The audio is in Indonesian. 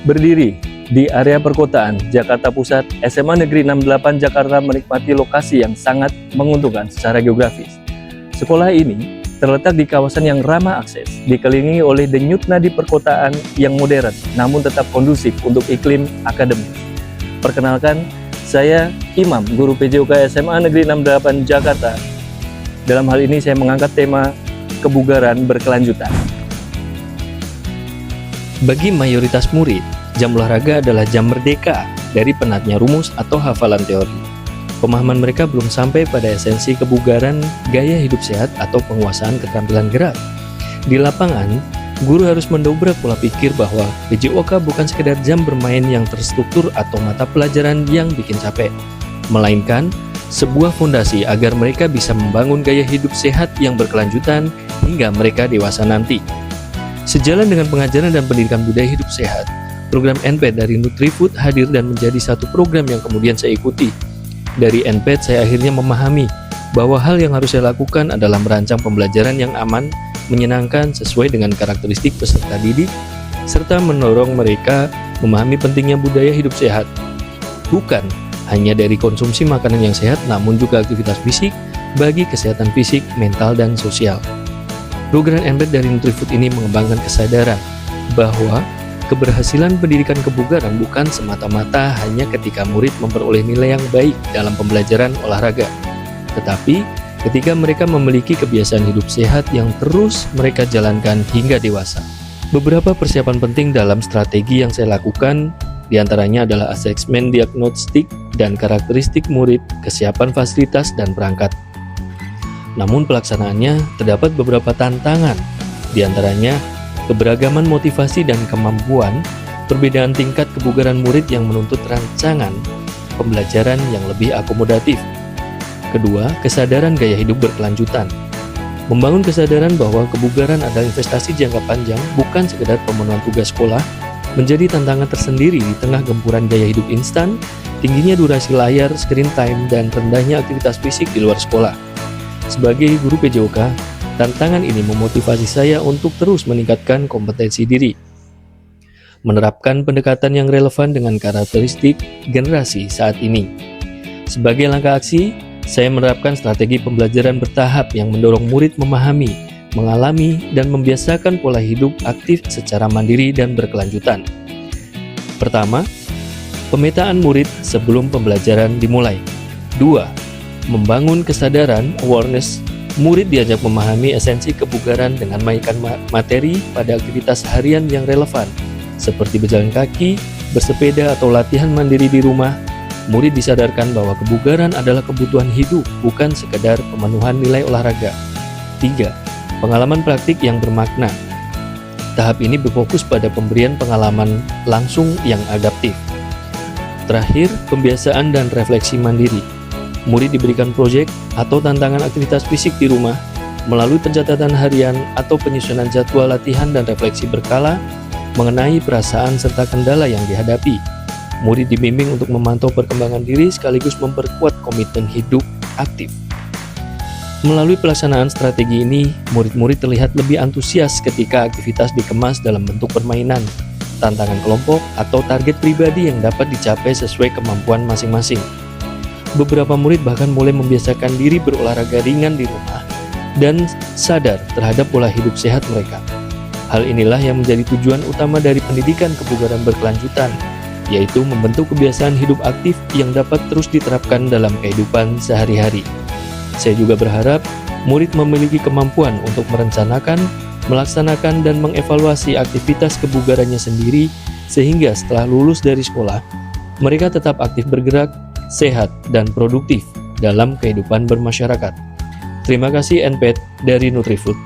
Berdiri di area perkotaan Jakarta Pusat, SMA Negeri 68 Jakarta menikmati lokasi yang sangat menguntungkan secara geografis. Sekolah ini terletak di kawasan yang ramah akses, dikelilingi oleh denyut nadi perkotaan yang modern, namun tetap kondusif untuk iklim akademis. Perkenalkan, saya Imam, guru PJOK SMA Negeri 68 Jakarta. Dalam hal ini saya mengangkat tema kebugaran berkelanjutan. Bagi mayoritas murid, jam olahraga adalah jam merdeka dari penatnya rumus atau hafalan teori. Pemahaman mereka belum sampai pada esensi kebugaran, gaya hidup sehat, atau penguasaan keterampilan gerak. Di lapangan, guru harus mendobrak pola pikir bahwa PJOK bukan sekedar jam bermain yang terstruktur atau mata pelajaran yang bikin capek, melainkan sebuah fondasi agar mereka bisa membangun gaya hidup sehat yang berkelanjutan hingga mereka dewasa nanti. Sejalan dengan pengajaran dan pendidikan budaya hidup sehat, program NPET dari Nutrifood hadir dan menjadi satu program yang kemudian saya ikuti. Dari NPET saya akhirnya memahami bahwa hal yang harus saya lakukan adalah merancang pembelajaran yang aman, menyenangkan sesuai dengan karakteristik peserta didik, serta mendorong mereka memahami pentingnya budaya hidup sehat. Bukan hanya dari konsumsi makanan yang sehat, namun juga aktivitas fisik bagi kesehatan fisik, mental, dan sosial. Program NPET dari Nutrifood ini mengembangkan kesadaran bahwa keberhasilan pendidikan kebugaran bukan semata-mata hanya ketika murid memperoleh nilai yang baik dalam pembelajaran olahraga, tetapi ketika mereka memiliki kebiasaan hidup sehat yang terus mereka jalankan hingga dewasa. Beberapa persiapan penting dalam strategi yang saya lakukan diantaranya adalah asesmen diagnostik dan karakteristik murid, kesiapan fasilitas dan perangkat. Namun pelaksanaannya terdapat beberapa tantangan, diantaranya keberagaman motivasi dan kemampuan, perbedaan tingkat kebugaran murid yang menuntut rancangan pembelajaran yang lebih akomodatif. Kedua, kesadaran gaya hidup berkelanjutan. Membangun kesadaran bahwa kebugaran adalah investasi jangka panjang, bukan sekedar pemenuhan tugas sekolah, menjadi tantangan tersendiri di tengah gempuran gaya hidup instan, tingginya durasi layar, screen time, dan rendahnya aktivitas fisik di luar sekolah. Sebagai guru PJOK, tantangan ini memotivasi saya untuk terus meningkatkan kompetensi diri, menerapkan pendekatan yang relevan dengan karakteristik generasi saat ini. Sebagai langkah aksi, saya menerapkan strategi pembelajaran bertahap yang mendorong murid memahami, mengalami, dan membiasakan pola hidup aktif secara mandiri dan berkelanjutan. Pertama, pemetaan murid sebelum pembelajaran dimulai. 2. Membangun kesadaran, awareness. Murid diajak memahami esensi kebugaran dengan mainkan materi pada aktivitas harian yang relevan, seperti berjalan kaki, bersepeda, atau latihan mandiri di rumah. Murid disadarkan bahwa kebugaran adalah kebutuhan hidup, bukan sekedar pemenuhan nilai olahraga. 3. Pengalaman praktik yang bermakna. Tahap ini berfokus pada pemberian pengalaman langsung yang adaptif. Terakhir, pembiasaan dan refleksi mandiri. Murid diberikan proyek atau tantangan aktivitas fisik di rumah melalui pencatatan harian atau penyusunan jadwal latihan dan refleksi berkala mengenai perasaan serta kendala yang dihadapi. Murid dibimbing untuk memantau perkembangan diri sekaligus memperkuat komitmen hidup aktif. Melalui pelaksanaan strategi ini, murid-murid terlihat lebih antusias ketika aktivitas dikemas dalam bentuk permainan, tantangan kelompok, atau target pribadi yang dapat dicapai sesuai kemampuan masing-masing. Beberapa murid bahkan mulai membiasakan diri berolahraga ringan di rumah dan sadar terhadap pola hidup sehat mereka. Hal inilah yang menjadi tujuan utama dari pendidikan kebugaran berkelanjutan, yaitu membentuk kebiasaan hidup aktif yang dapat terus diterapkan dalam kehidupan sehari-hari. Saya juga berharap murid memiliki kemampuan untuk merencanakan, melaksanakan, dan mengevaluasi aktivitas kebugarannya sendiri, sehingga setelah lulus dari sekolah, mereka tetap aktif bergerak, sehat, dan produktif dalam kehidupan bermasyarakat. Terima kasih NPET dari Nutrifood.